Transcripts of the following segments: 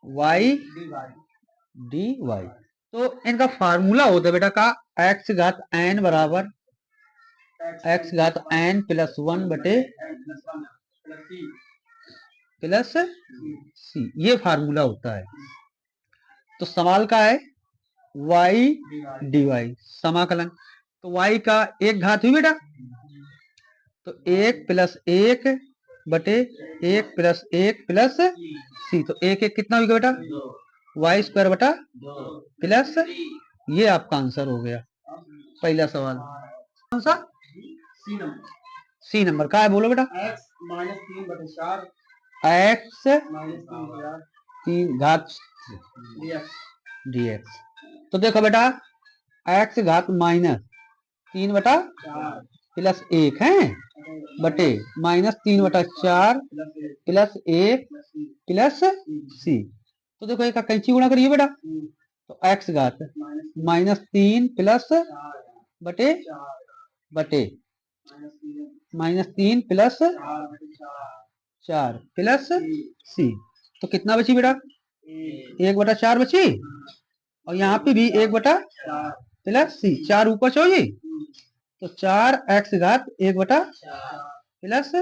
Y D Y. तो इनका formula होता है बेटा का एक्स घात एन बराबर एक्स घात एन प्लस 1 बटे प्लस सी, ये फार्मूला होता है। तो सवाल का है वाई डी वाई समाकलन। तो वाई का एक घात हुई बेटा, तो एक प्लस एक बटे एक प्लस एक प्लस सी, तो एक एक कितना होगा बेटा वाई स्क्वायर बटा प्लस, ये आपका आंसर हो गया पहला सवाल। कौन सा सी नंबर का है, बोलो बेटा। एक्स माइनस 3 बटे 4 एक्स माइनस 3 घात dx। तो देखो बेटा एक्स घात माइनस 3 बटा प्लस 1 है बटे माइनस 3 बटा 4 प्लस 1 प्लस सी। तो देखो एक कैंची गुणा करिए बेटा, तो एक्स घात माइनस 3 प्लस बटे बटे माइनस 3 प्लस 4 प्लस सी। तो कितना बची बेटा 1/4 बची, और यहाँ पे भी 1/4 प्लस सी, 4 ऊपर चाहिए, तो 4 एक्स घात 1/4 प्लस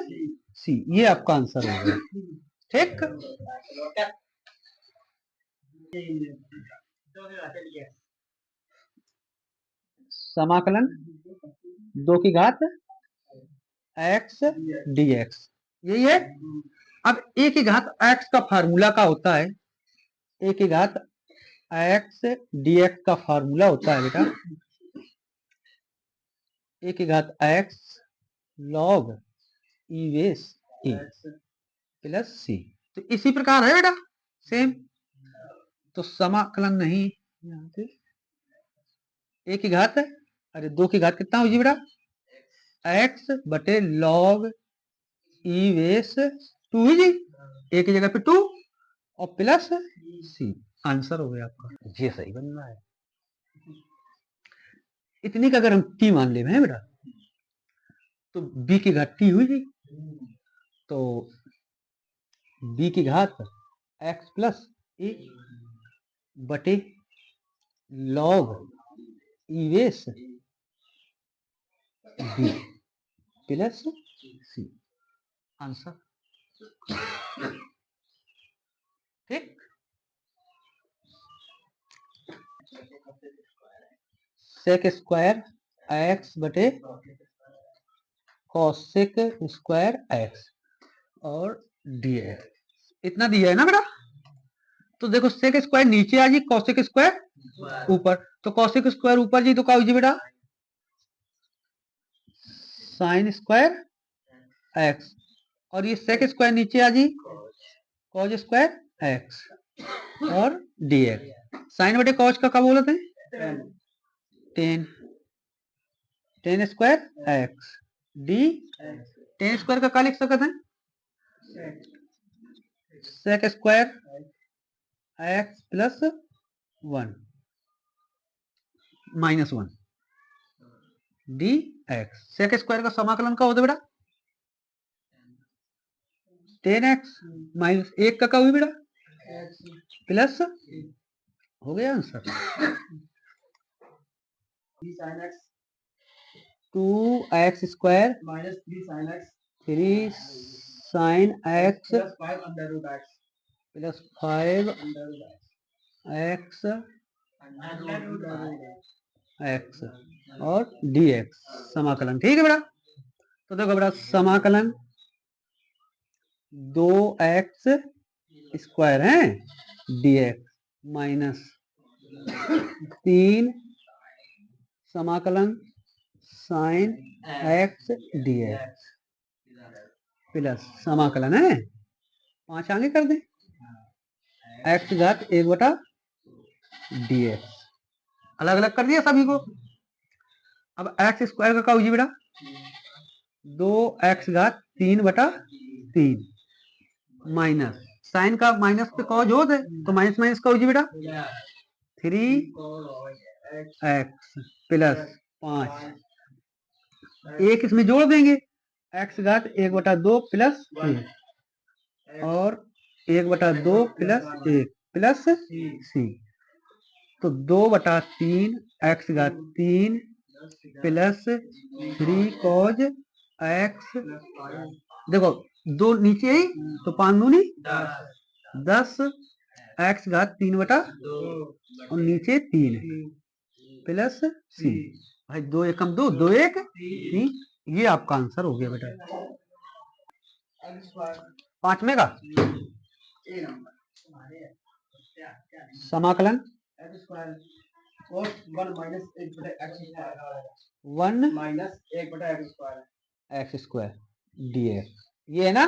सी, ये आपका आंसर हो गया। ठीक, समाकलन 2 की घात एक्स डी एक्स, यही है। अब ए की घात एक्स का फार्मूला का होता है, ए की घात एक्स डी एक्स का फार्मूला होता है बेटा ए की घात एक्स लॉग ई बेस ए प्लस सी। तो इसी प्रकार है बेटा सेम। तो समाकलन नहीं, यहाँ पे ए की घात है, अरे 2 की घात कितना हुई बेटा एक्स बटे लॉग ई बेस 2 ही जी, ए की जगह पे 2 और प्लस सी, आंसर हो गया आपका। ये सही बन रहा है। इतनी का अगर हम टी मान ले बेटा, तो बी की घात टी हुई जी, तो बी की घात एक्स प्लस ए बटे log e base b plus c, answer. ठीक, सेक स्क्वायर एक्स बटे कॉसेक स्क्वायर एक्स और डी एक्स, इतना दिया है ना बेटा। तो देखो सेक स्क्वायर नीचे आ जी, कॉसेक स्क्वायर ऊपर, तो कॉसेक स्क्वायर ऊपर जी, तो क्या हुई बेटा साइन स्क्वायर एक्स, और ये सेक स्क्वायर नीचे आ जी कॉज स्क्वायर एक्स और डी एक्स। साइन बटे कॉज का क्या बोलते हैं 10, 10 स्क्वायर एक्स डी 10 स्क्वायर का क्या लिख सकते हैं sec square x plus 1 minus 1 d x. Sec square का समाकलन का होता है बेटा 10x माइनस 1 का क्या हुई बेटा प्लस, हो गया answer 2x square minus 3 sine x plus 5 x x और डी एक्स समाकलन। ठीक है बेटा, तो देखो बेटा समाकलन 2x स्क्वायर है डी एक्स माइनस 3 समाकलन sine x d x plus समाकलन है 5 आगे कर दें एक्स घात 1/डी एक्स, अलग अलग कर दिया सभी को। अब एक्स स्क्वायर का क्या हुई बेटा 2x घात 3/3 माइनस साइन का माइनस पे कॉज हो दे, तो माइनस माइनस का हुई बेटा 3x प्लस 5, एक इसमें जोड़ देंगे एक्स घात 1/2 प्लस 1 और 1/2 प्लस 1 प्लस सी। तो 2/3 एक्स घात 3 प्लस 3 कॉज एक्स। देखो दो नीचे ही तो 5 दूनी 10 एक्स घात 3/2 और नीचे 3 प्लस सी। भाई 2 एकम 2 2 1 3। ये आपका आंसर हो गया बेटा। 5वें का समाकलन 1 एक्स स्क्वायर dx ये है ना।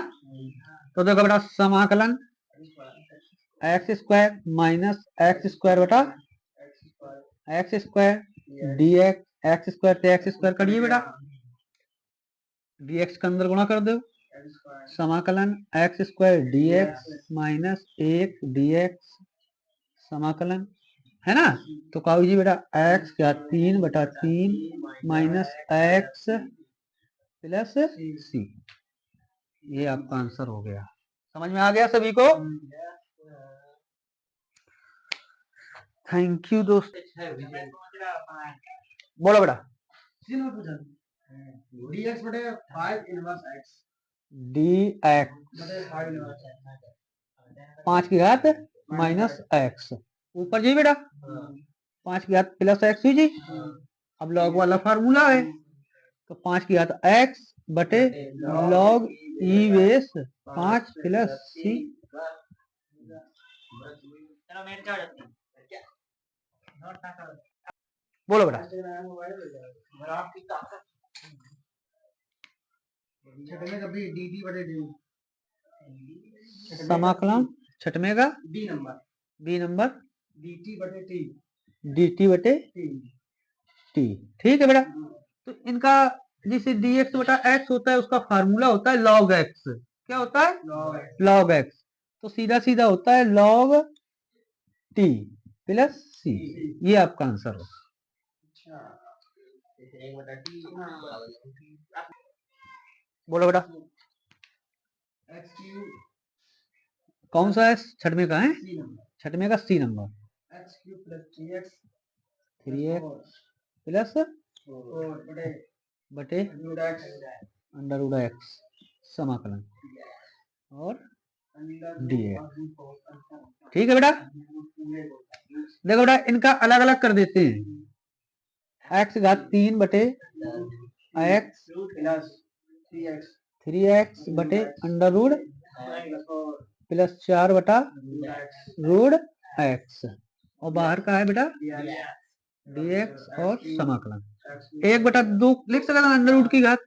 तो देखो बेटा समाकलन x square minus x square बटा x square dx। X square से एक्स स्क्वायर करिए बेटा, dx के अंदर गुणा कर दो। समाकलन x square dx minus 1 dx समाकलन है ना। तो कहा जी बेटा एक्स क्या 3/3 माइनस एक्स प्लस सी। ये आपका आंसर हो गया। समझ में आ गया सभी को। थैंक यू दोस्त। बोलो बेटा dx 5 की घात माइनस एक्स ऊपर जी बेटा 5 की घात प्लस एक्स हुई जी। अब लॉग वाला फार्मूला है तो 5 की घात एक्स बटे लॉग ई बेस 5 प्लस सी। बोलो बेटा समाकलन छठवें का बी नंबर dt बटे टी। ठीक है बेटा। तो इनका जैसे dx बटा x होता है उसका फार्मूला होता है log x। क्या होता है log x। तो सीधा सीधा होता है log t प्लस सी। ये आपका आंसर हो। बोलो बेटा कौन सा है छठवें का है छठवें का सी नंबर 3x प्लस बटे अंडर एक्स समाकलन और dx। ठीक है बेटा। देखो बेटा इनका अलग अलग कर देते हैं। एक्स घात 3 बटे एक्स 3x बटे अंडर रूट प्लस 4 बटा रूट एक्स और बाहर का है बेटा dx और समाकलन 1/2 लिख सकते हैं अंडर रूट की घात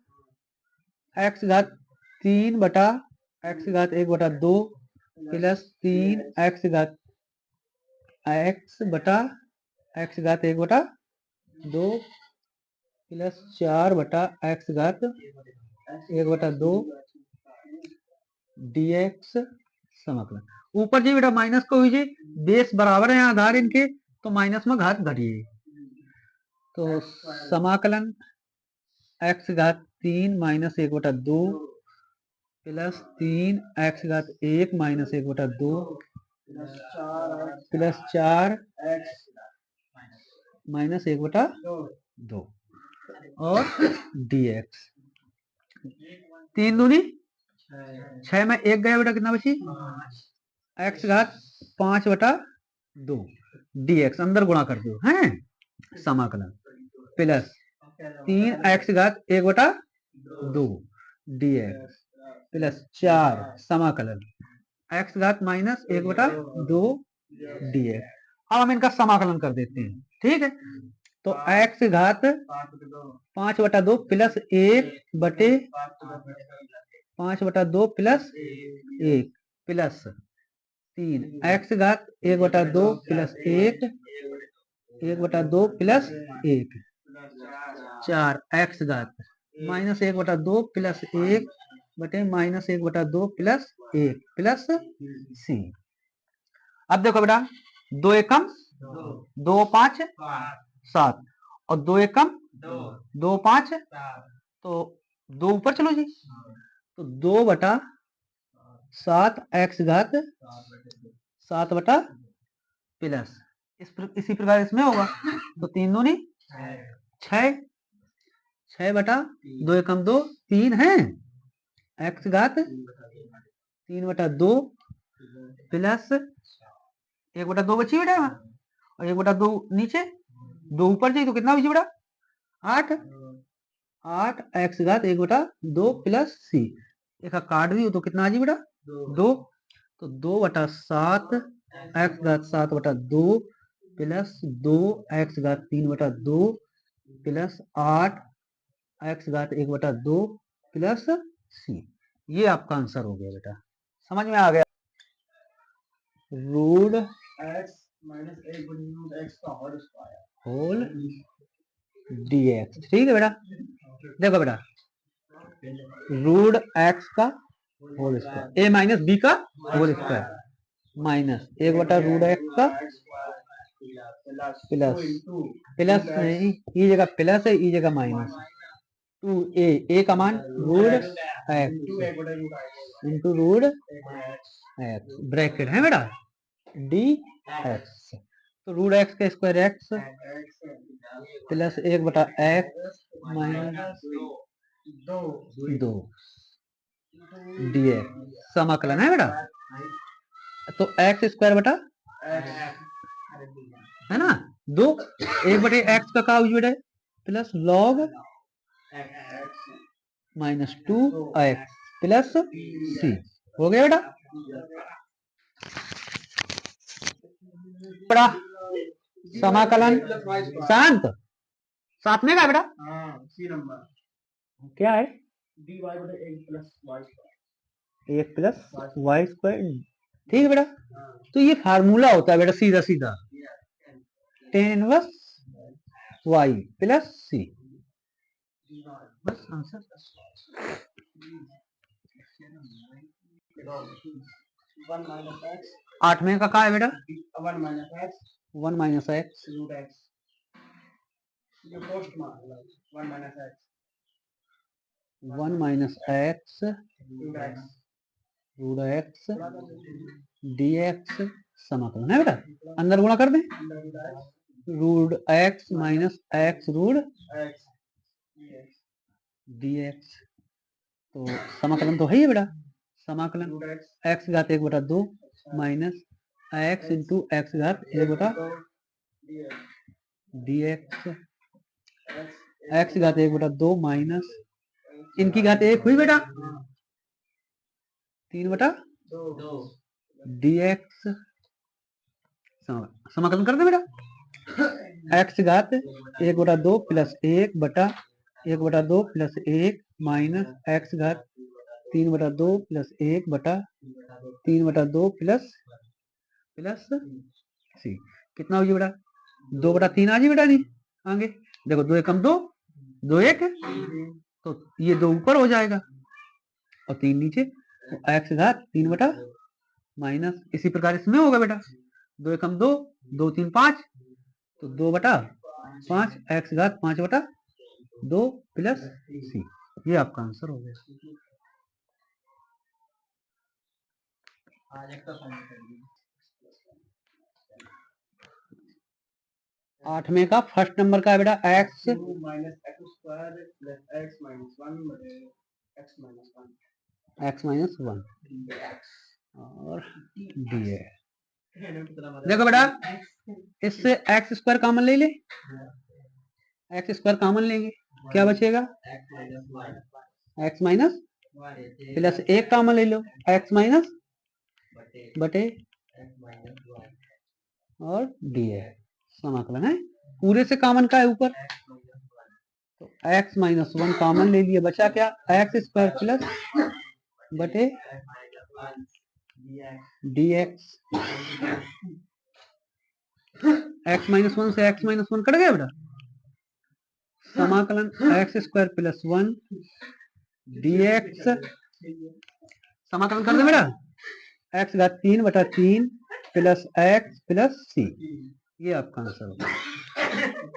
एक्स घात 3 बटा एक्स घात 1/2 प्लस 3 एक्स घात एक्स बटा एक्स घात 1/2 प्लस 4 बटा एक्स घात 1/2 dx समाकलन। ऊपर जी बेटा माइनस को हुई जी बेस बराबर है आधार इनके तो माइनस में घात घटिए। तो समाकलन एक्स घात 3 माइनस 1/2 प्लस 3 एक्स घात 1 माइनस 1/2 प्लस 4 माइनस 1/2 और dx। 3 दूनी 6 में 1 गया बेटा कितना बची एक्स घात 5/2 dx अंदर गुणा कर दो हैं समाकलन प्लस 3 एक्स घात 1/2 dx प्लस 4 समाकलन एक्स घात माइनस 1/2 dx। अब हम इनका समाकलन कर देते हैं। ठीक है तो एक्स घात 5/2 प्लस 1 बटे 5/2 प्लस 1 प्लस 3 एक्स घात 1/2 प्लस 1 1/2 प्लस 1 4 एक्स घात माइनस 1/2 प्लस 1 बटे माइनस 1/2 प्लस 1 प्लस सी। अब देखो बेटा 2 एकम 2 5 7 और 2 एकम 2 5 तो 2 ऊपर चलो जी तो 2/7 7 x घात 7 बटा प्लस इसी प्रकार इसमें होगा तो 3 दूनी 6 6 बटा 2 एकम 2 3 है x घात 3 बटा 2 प्लस 1 बटा 2 बची बेटा और 1 बटा 2 नीचे 2 ऊपर जाए तो कितना बची बेटा 8 8 x घात 1 बटा 2 प्लस सी एक काट दी तो कितना आ जी बेटा 2 तो 2 बटा 7 x घात 7 बटा 2 प्लस 2 x घात 3 बटा 2 प्लस 8 x घात 1 बटा 2 प्लस सी ये आपका आंसर हो गया बेटा समझ में आ गया root x minus 1 root x का होल dx ठीक है बेटा देखो बेटा रूट x का whole square a minus b का होल स्क्वायर माइनस 1 बटा रूट x का प्लस प्लस नहीं ई जगह प्लस है ई जगह माइनस 2a का मान root x into root x bracket है बेटा डी एक्स तो रूट एक्स का स्क्वायर एक्स प्लस 1 बटा एक्स माइनस 2 डी एक्स समाकलन है बेटा तो एक्स स्क्वायर बटा है ना 2 1 बटे एक्स का हुई बेटा plus log minus 2 x plus c हो गया बेटा बड़ा समाकलन शांत साथ में का बेटा सी नंबर क्या है dy बटे 1 प्लस वाई स्क्वायर ठीक है बेटा तो ये फार्मूला होता है बेटा सीधा सीधा tan inverse y plus C बस आंसर 8 में का है बेटा 1 माइनस एक्स रूट एक्स ये पोस्ट में 1 minus x root x d x समाकलन है बेटा अंदर गुणा कर दें root x minus x root d x तो समाकलन तो है ही बेटा समाकलन एक्स घात 1 बटा 2 माइनस एक्स इंटू एक्स घात 1 बटा डी एक्स घात 1 बटा 2 माइनस इनकी घात 1 हुई बेटा 3 बटा डी एक्स समाकलन कर दे बेटा एक्स घात 1 बटा 2 प्लस 1 बटा 2 प्लस 1 माइनस एक्स घात 3 बटा 2 प्लस 1 बटा 3 बटा 2 प्लस सी कितना हो बेटा 2 बटा 3 आ जी बेटा नहीं आगे देखो 2 एकम 2 2 1 तो ये 2 ऊपर हो जाएगा और 3 नीचे तो एक्स घात 3 बटा माइनस इसी प्रकार इसमें होगा बेटा 2 एकम 2 2 3 5 तो 2 बटा 5 एक्स घात 5 बटा 2 प्लस सी ये आपका आंसर हो गया 8 में का फर्स्ट नंबर का है बेटा x minus x square plus x minus 1 और डी है देखो बेटा इससे एक्स स्क्वायर कॉमन ले ले एक्स स्क्वायर कॉमन लेंगे क्या बचेगा एक्स माइनस प्लस 1 कॉमन ले लो एक्स माइनस बटे और डी है समाकलन है पूरे से कॉमन का है ऊपर तो x माइनस 1 कॉमन ले लिया बचा क्या एक्स स्क्वायर प्लस बटे डी एक्स एक्स माइनस 1 से एक्स माइनस 1 कट गया बेटा समाकलन x square plus 1 d x समाकलन कर दे बेटा एक्स घात 3 बटा 3 प्लस एक्स प्लस सी ये आपका आंसर होगा